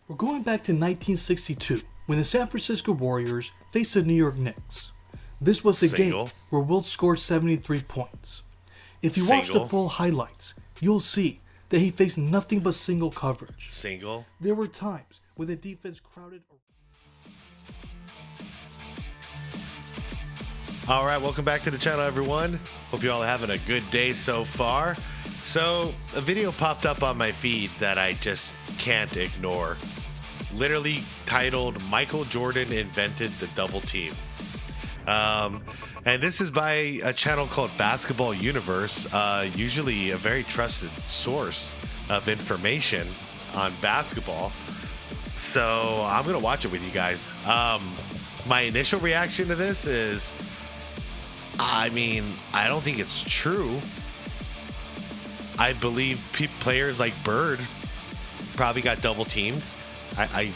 We're going back to 1962 when the San Francisco Warriors faced the New York Knicks. This was the game where Wilt scored 73 points. If you watch the full highlights, you'll see that he faced nothing but single coverage. There were times when the defense crowded. All right, welcome back to the channel, everyone. Hope you all are having a good day so far. So, a video popped up on my feed that I just can't ignore. Literally titled, Michael Jordan Invented the Double Team. And this is by a channel called Basketball Universe, usually a very trusted source of information on basketball. So, I'm going to watch it with you guys. My initial reaction to this is, I don't think it's true. I believe players like Bird probably got double teamed. I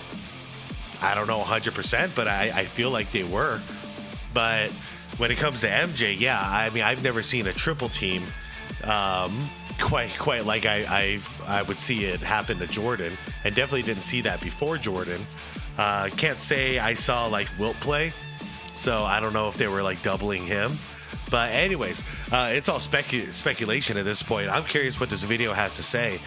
don't know 100%, but I feel like they were. But when it comes to MJ, yeah, I've never seen a triple team quite like I would see it happen to Jordan, and definitely didn't see that before Jordan. Can't say I saw like Wilt play, so I don't know if they were like doubling him. But anyways, it's all speculation at this point. I'm curious what this video has to say.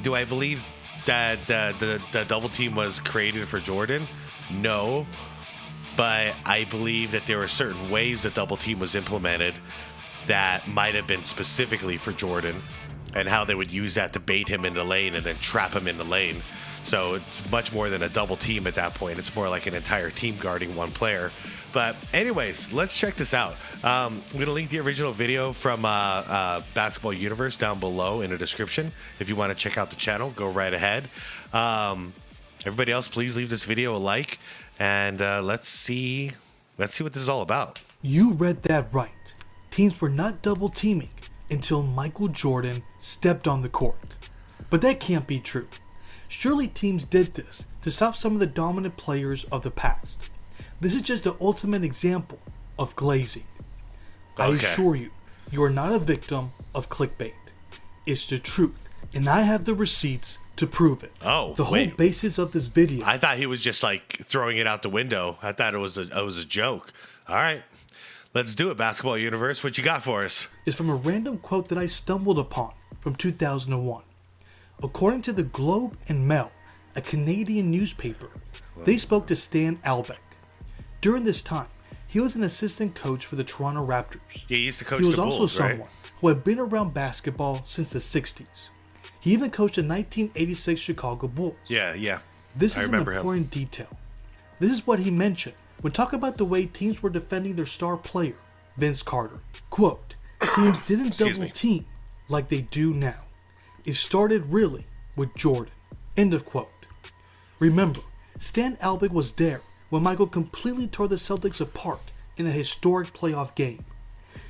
Do I believe that the double team was created for Jordan? No. But I believe that there were certain ways the double team was implemented that might have been specifically for Jordan, and how they would use that to bait him in the lane and then trap him in the lane. So it's much more than a double team at that point. It's more like an entire team guarding one player. But anyways, let's check this out. I'm going to link the original video from Basketball Universe down below in the description. If you want to check out the channel, go right ahead. Everybody else, please leave this video a like. And let's see what this is all about. You read that right. Teams were not double teaming until Michael Jordan stepped on the court. But that can't be true. Surely teams did this to stop some of the dominant players of the past. This is just the ultimate example of glazing. I assure you, you are not a victim of clickbait. It's the truth, and I have the receipts to prove it. Oh, the whole basis of this video. I thought he was just like throwing it out the window. I thought it was a joke. All right, let's do it, Basketball Universe. What you got for us? Is from a random quote that I stumbled upon from 2001. According to the Globe and Mail, a Canadian newspaper, they spoke to Stan Albeck. During this time, he was an assistant coach for the Toronto Raptors. Yeah, he used to coach the Bulls, right? He was also someone who had been around basketball since the 60s. He even coached the 1986 Chicago Bulls. Yeah. This is an important detail. This is what he mentioned when talking about the way teams were defending their star player, Vince Carter. Quote, teams didn't double team like they do now. It started really with Jordan. End of quote. Remember, Stan Albeck was there when Michael completely tore the Celtics apart in a historic playoff game.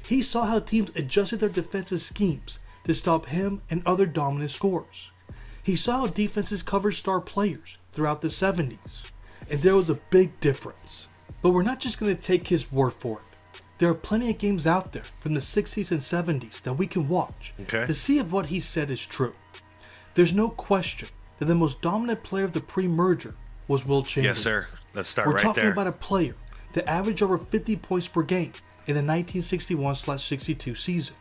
He saw how teams adjusted their defensive schemes to stop him and other dominant scorers. He saw how defenses covered star players throughout the 70s, and there was a big difference. But we're not just going to take his word for it. There are plenty of games out there from the 60s and 70s that we can watch to see if what he said is true. There's no question that the most dominant player of the pre-merger was Wilt Chamberlain. Yes, sir. Let's start right there. We're talking about a player that averaged over 50 points per game in the 1961-62 season.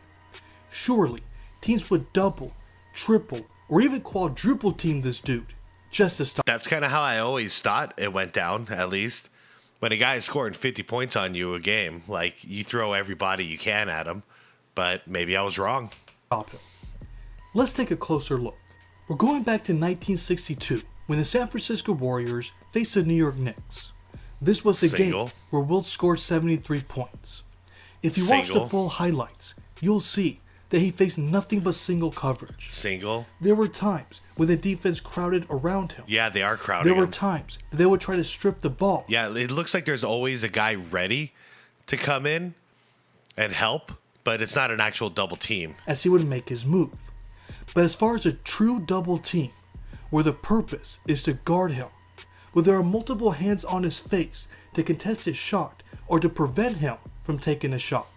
Surely, teams would double, triple, or even quadruple team this dude just to stop. That's kind of how I always thought it went down, at least. When a guy is scoring 50 points on you a game, like, you throw everybody you can at him. But maybe I was wrong. Let's take a closer look. We're going back to 1962 when the San Francisco Warriors faced the New York Knicks. This was the game where Wilt scored 73 points. If you watch the full highlights, you'll see that he faced nothing but single coverage. There were times when the defense crowded around him. Yeah, they are crowding There were times they would try to strip the ball. Yeah, it looks like there's always a guy ready to come in and help, but it's not an actual double team. As he would make his move. But as far as a true double team, where the purpose is to guard him, where there are multiple hands on his face to contest his shot or to prevent him from taking a shot,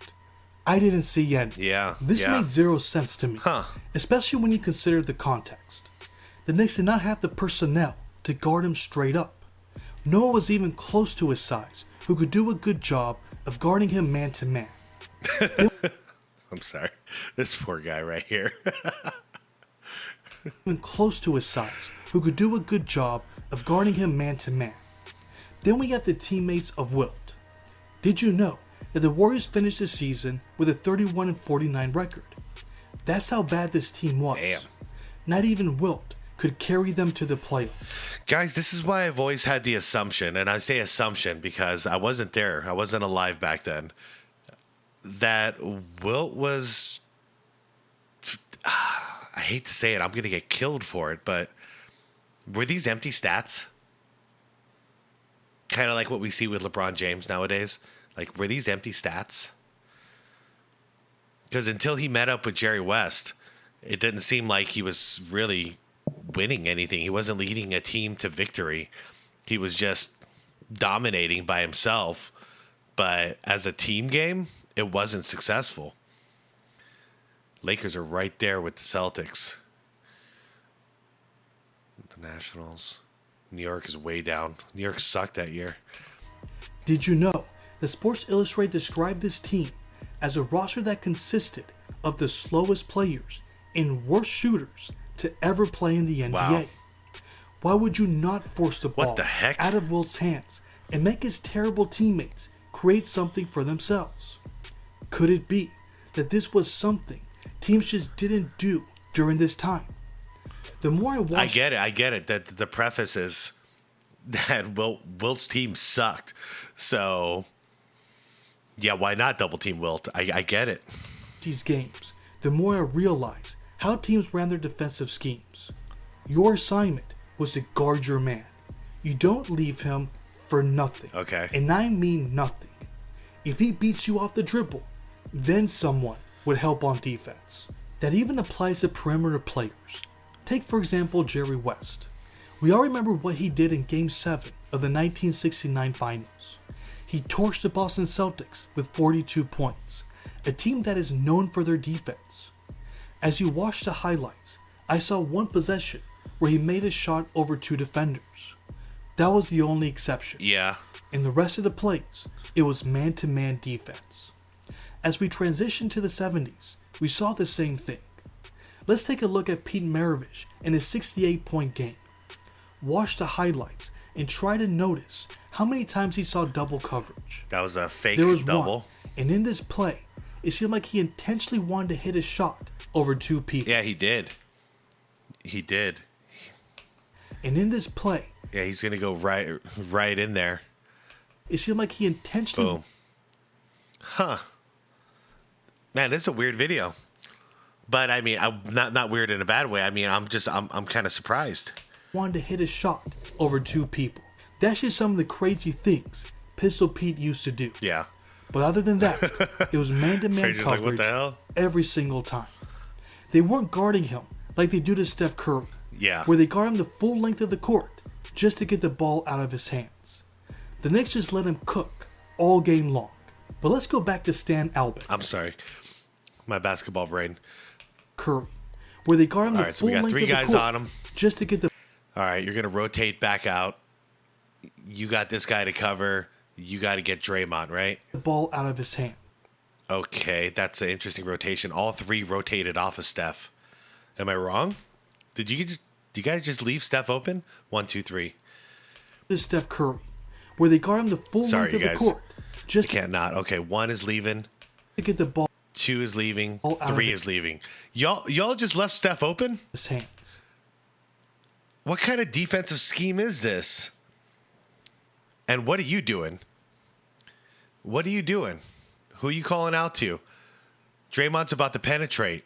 I didn't see any. This made zero sense to me, especially when you consider the context. The Knicks did not have the personnel to guard him straight up. No one was even close to his size who could do a good job of guarding him man to man. I'm sorry. This poor guy right here. Even close to his size who could do a good job of guarding him man to man. Then we have the teammates of Wilt. Did you know that the Warriors finished the season with a 31-49 record? That's how bad this team was. Damn. Not even Wilt could carry them to the playoffs. Guys, this is why I've always had the assumption, and I say assumption because I wasn't there. I wasn't alive back then. That Wilt was... I hate to say it. I'm going to get killed for it, but were these empty stats? Kind of like what we see with LeBron James nowadays. Like, were these empty stats? Because until he met up with Jerry West, it didn't seem like he was really winning anything. He wasn't leading a team to victory. He was just dominating by himself. But as a team game, it wasn't successful. Lakers are right there with the Celtics. The Nationals. New York is way down. New York sucked that year. Did you know that Sports Illustrated described this team as a roster that consisted of the slowest players and worst shooters to ever play in the NBA? Wow. Why would you not force the ball out of Wilt's hands and make his terrible teammates create something for themselves? Could it be that this was something teams just didn't do during this time? The more I watched... I get it. That the preface is that Wilt's team sucked. So, yeah, why not double team Wilt? I get it. These games, the more I realized how teams ran their defensive schemes. Your assignment was to guard your man. You don't leave him for nothing. Okay. And I mean nothing. If he beats you off the dribble, then someone would help on defense. That even applies to perimeter players. Take, for example, Jerry West. We all remember what he did in Game 7 of the 1969 Finals. He torched the Boston Celtics with 42 points, a team that is known for their defense. As you watch the highlights, I saw one possession where he made a shot over two defenders. That was the only exception. Yeah. In the rest of the plays, it was man-to-man defense. As we transition to the 70s, we saw the same thing. Let's take a look at Pete Maravich in his 68-point game. Watch the highlights and try to notice how many times he saw double coverage. That was a fake There was double. one, and in this play, it seemed like he intentionally wanted to hit a shot over two people. Yeah, he did. He did. And in this play... Yeah, he's going to go right in there. It seemed like he intentionally... Boom. Huh. Man, this is a weird video. But I mean, I'm not weird in a bad way. I mean, I'm kind of surprised. Wanted to hit a shot over two people. That's just some of the crazy things Pistol Pete used to do. Yeah. But other than that, it was man-to-man coverage like, what the hell? Every single time. They weren't guarding him like they do to Steph Curry. Yeah. Where they guard him the full length of the court just to get the ball out of his hands. The Knicks just let him cook all game long. But let's go back to Stan Albeck. I'm sorry. My basketball brain. Curry. Where they guard him the full length of the court. All right, so we got 3 guys on him. Just to get the... All right, you're going to rotate back out. You got this guy to cover. You got to get Draymond, right? The ball out of his hand. Okay, that's an interesting rotation. All 3 rotated off of Steph. Am I wrong? Did you guys just leave Steph open? 1, 2, 3. This is Steph Curry. Where they guard him the full length of the court. Just can't not. Okay, 1 is leaving. To get the ball. 2 is leaving. 3 is leaving. Y'all just left Steph open? His hands. What kind of defensive scheme is this? And what are you doing? What are you doing? Who are you calling out to? Draymond's about to penetrate.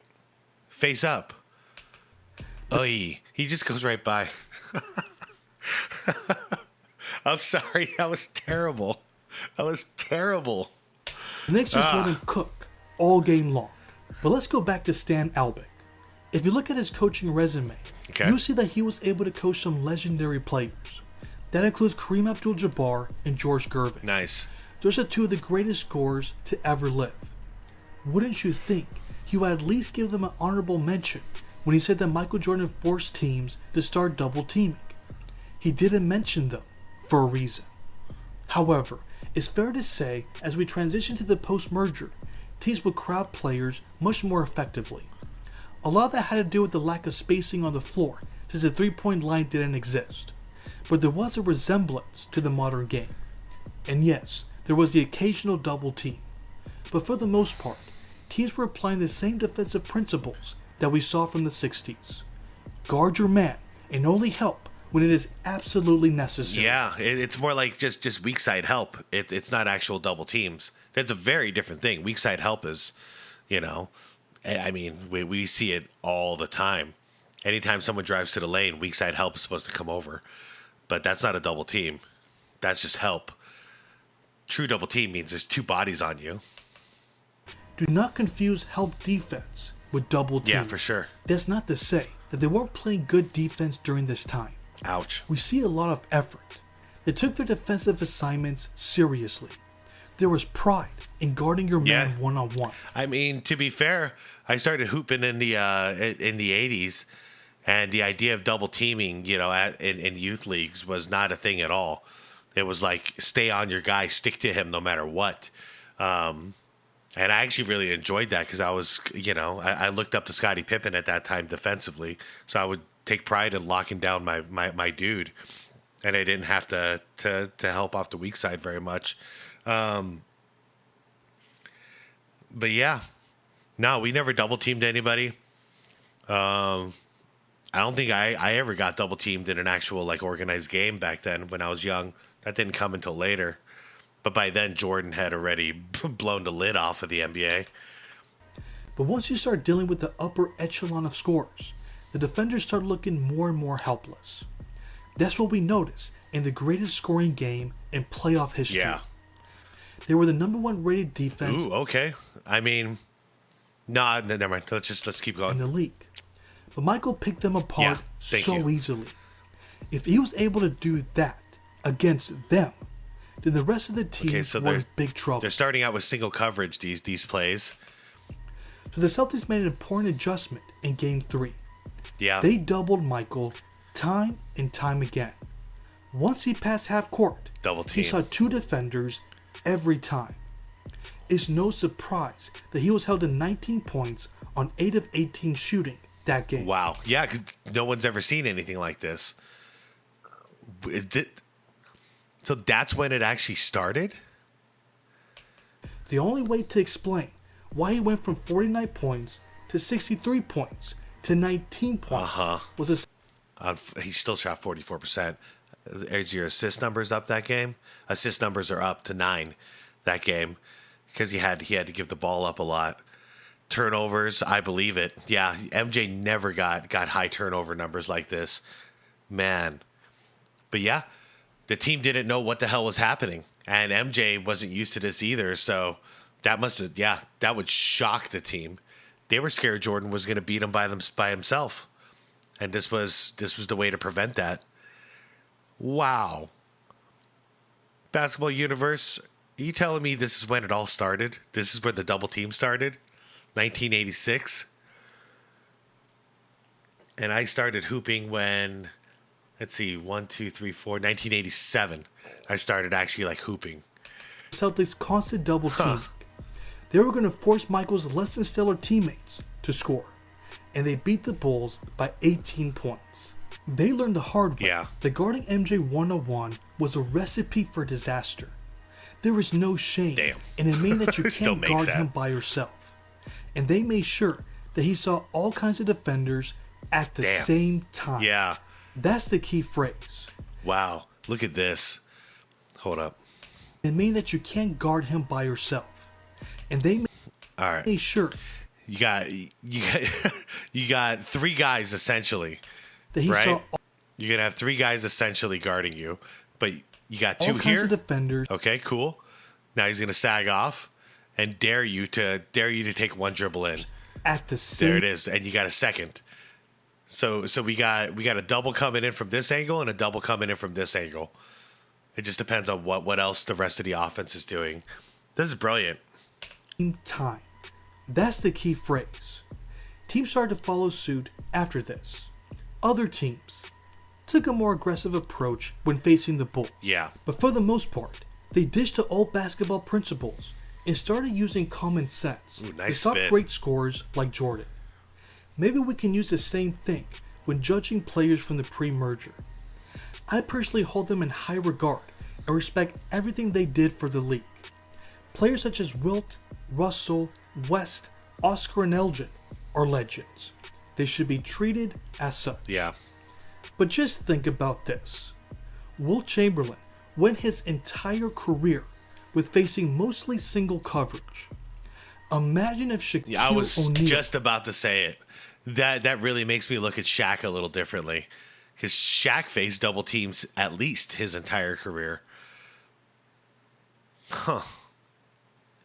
Face up. Oy. He just goes right by. I'm sorry. That was terrible. That was terrible. The Knicks just let him cook all game long. But let's go back to Stan Albeck. If you look at his coaching resume, you see that he was able to coach some legendary players. That includes Kareem Abdul-Jabbar and George Gervin. Nice. Those are 2 of the greatest scorers to ever live. Wouldn't you think he would at least give them an honorable mention when he said that Michael Jordan forced teams to start double teaming. He didn't mention them for a reason. However, it's fair to say as we transition to the post-merger, teams would crowd players much more effectively. A lot of that had to do with the lack of spacing on the floor since the three-point line didn't exist. But there was a resemblance to the modern game. And yes, there was the occasional double team. But for the most part, teams were applying the same defensive principles that we saw from the 60s. Guard your man and only help when it is absolutely necessary. Yeah, it's more like just weak side help. It's not actual double teams. That's a very different thing. Weak side help is, I mean, we see it all the time. Anytime someone drives to the lane, weak side help is supposed to come over. But that's not a double team. That's just help. True double team means there's two bodies on you. Do not confuse help defense with double team. Yeah, for sure. That's not to say that they weren't playing good defense during this time. Ouch. We see a lot of effort. They took their defensive assignments seriously. There was pride in guarding your man one-on-one. I mean, to be fair, I started hooping in the 80s, and the idea of double teaming, in youth leagues was not a thing at all. It was like, stay on your guy, stick to him no matter what. And I actually really enjoyed that because I was, I looked up to Scottie Pippen at that time defensively. So I would take pride in locking down my dude. And I didn't have to help off the weak side very much. But yeah, no, we never double teamed anybody. I don't think I ever got double teamed in an actual organized game back then when I was young. That didn't come until later. But by then, Jordan had already blown the lid off of the NBA. But once you start dealing with the upper echelon of scorers, the defenders start looking more and more helpless. That's what we notice in the greatest scoring game in playoff history. Yeah. They were the number one rated defense. Ooh, okay. I mean, no, never mind. Let's keep going. In the league. But Michael picked them apart so easily. If he was able to do that against them, then the rest of the team were in big trouble. They're starting out with single coverage, these plays. So the Celtics made an important adjustment in Game 3. Yeah. They doubled Michael time and time again. Once he passed half court, double team. He saw two defenders every time. It's no surprise that he was held to 19 points on 8 of 18 shooting that game. Wow. Yeah, 'cause no one's ever seen anything like this. So that's when it actually started? The only way to explain why he went from 49 points to 63 points to 19 points was he still shot 44%. Is your assist numbers up that game? Assist numbers are up to 9 that game because he had to give the ball up a lot. Turnovers, I believe it. Yeah, MJ never got high turnover numbers like this. Man. But yeah, the team didn't know what the hell was happening. And MJ wasn't used to this either. So that would shock the team. They were scared Jordan was going to beat him by himself. And this was the way to prevent that. Wow. Basketball universe, are you telling me this is when it all started? This is where the double team started? 1986? And I started hooping when, let's see, 1987. I started actually hooping. Celtics' constant double team. They were going to force Michael's less than stellar teammates to score. And they beat the Bulls by 18 points. They learned the hard way that guarding MJ 101 was a recipe for disaster. There is no shame in admitting that you can't guard him by yourself. And they made sure that he saw all kinds of defenders at the same time. Yeah. That's the key phrase. Wow. Look at this. Hold up. It means that you can't guard him by yourself. And they made sure you got 3 guys essentially. That he saw you're gonna have 3 guys essentially guarding you, but you got 2 all here. Kinds of defenders. Okay, cool. Now he's gonna sag off and dare you to take one dribble in. At the same. There it is, and you got a second. So we got a double coming in from this angle and a double coming in from this angle. It just depends on what else the rest of the offense is doing. This is brilliant. Time. That's the key phrase. Teams started to follow suit after this. Other teams took a more aggressive approach when facing the Bulls. Yeah. But for the most part, they ditched the old basketball principles and started using common sense to stop great scorers like Jordan. Maybe we can use the same thing when judging players from the pre-merger. I personally hold them in high regard and respect everything they did for the league. Players such as Wilt, Russell, West, Oscar, and Elgin are legends. They should be treated as such. Yeah. But just think about this. Wilt Chamberlain went his entire career with facing mostly single coverage. Imagine if Shaquille O'Neal... I was just about to say it. That really makes me look at Shaq a little differently. Because Shaq faced double teams at least his entire career. Huh.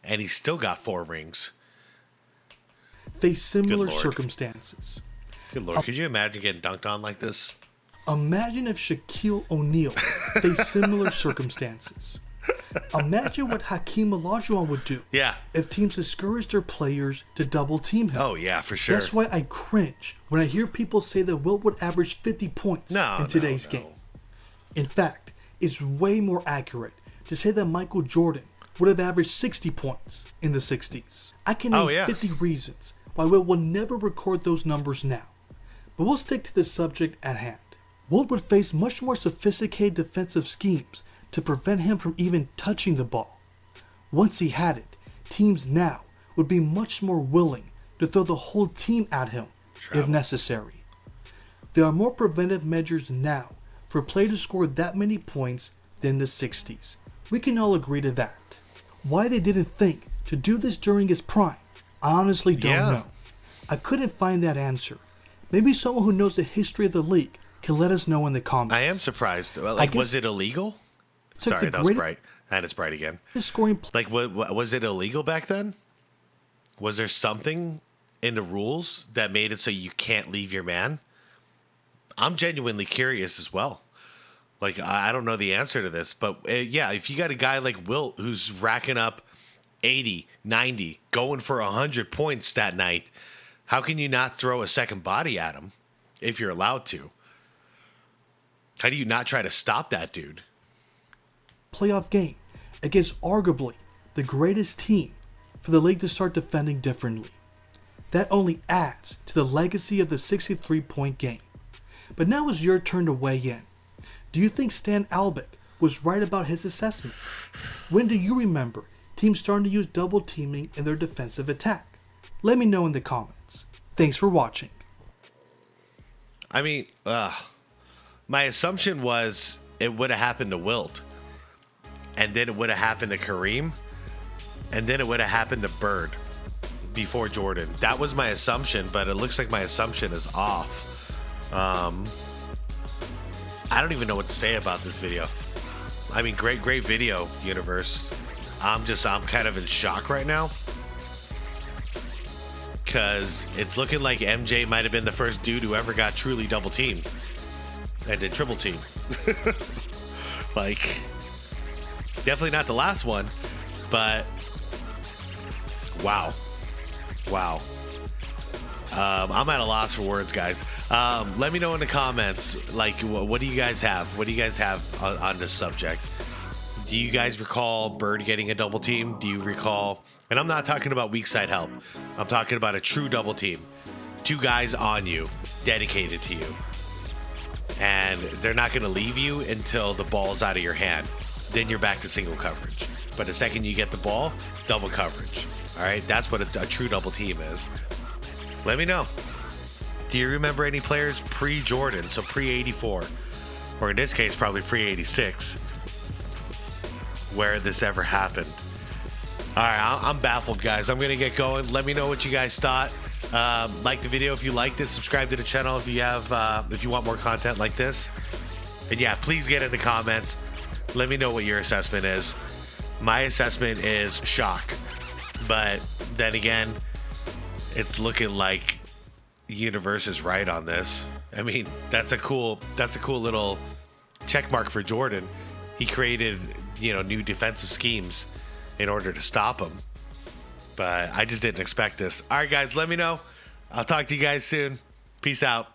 And he still got 4 rings. Face similar circumstances. Good Lord, could you imagine getting dunked on like this? Imagine if Shaquille O'Neal faced similar circumstances. Imagine what Hakeem Olajuwon would do if teams discouraged their players to double team him. Oh, yeah, for sure. That's why I cringe when I hear people say that Wilt would average 50 points in today's game. In fact, it's way more accurate to say that Michael Jordan would have averaged 60 points in the 60s. I can name 50 reasons why Wilt will never record those numbers now. But we'll stick to the subject at hand. Wilt would face much more sophisticated defensive schemes to prevent him from even touching the ball. Once he had it, teams now would be much more willing to throw the whole team at him if necessary. There are more preventive measures now for a player to score that many points than the 60s. We can all agree to that. Why they didn't think to do this during his prime, I honestly don't know. I couldn't find that answer. Maybe someone who knows the history of the league can let us know in the comments. I am surprised. Like, was it illegal? Sorry, that was bright. And it's bright again. Like, was it illegal back then? Was there something in the rules that made it so you can't leave your man? I'm genuinely curious as well. Like, I don't know the answer to this, but yeah, if you got a guy like Wilt who's racking up 80, 90, going for 100 points that night, how can you not throw a second body at him if you're allowed to? How do you not try to stop that dude? Playoff game against arguably the greatest team for the league to start defending differently. That only adds to the legacy of the 63-point game. But now it's your turn to weigh in. Do you think Stan Albeck was right about his assessment? When do you remember teams starting to use double teaming in their defensive attack? Let me know in the comments. Thanks for watching. I mean, my assumption was it would have happened to Wilt, and then it would have happened to Kareem, and then it would have happened to Bird before Jordan. That was my assumption, but it looks like my assumption is off. I don't even know what to say about this video. I mean, great video, universe. I'm kind of in shock right now, because it's looking like MJ might have been the first dude who ever got truly double teamed and did triple team. Like, definitely not the last one, but wow. I'm at a loss for words, guys. Let me know in the comments, like, what do you guys have? What do you guys have on this subject? Do you guys recall Bird getting a double team? Do you recall, and I'm not talking about weak side help, I'm talking about a true double team. 2 guys on you, dedicated to you. And they're not going to leave you until the ball's out of your hand. Then you're back to single coverage. But the second you get the ball, double coverage. All right, that's what a true double team is. Let me know. Do you remember any players pre-Jordan, so pre-84, or in this case, probably pre-86, where this ever happened? All right, I'm baffled, guys. I'm going to get going. Let me know what you guys thought. Like the video if you liked it. Subscribe to the channel if you want more content like this. And yeah, please get in the comments. Let me know what your assessment is. My assessment is shock. But then again, it's looking like the universe is right on this. I mean, that's a cool little check mark for Jordan. He created, new defensive schemes in order to stop him. But I just didn't expect this. All right, guys, let me know. I'll talk to you guys soon. Peace out.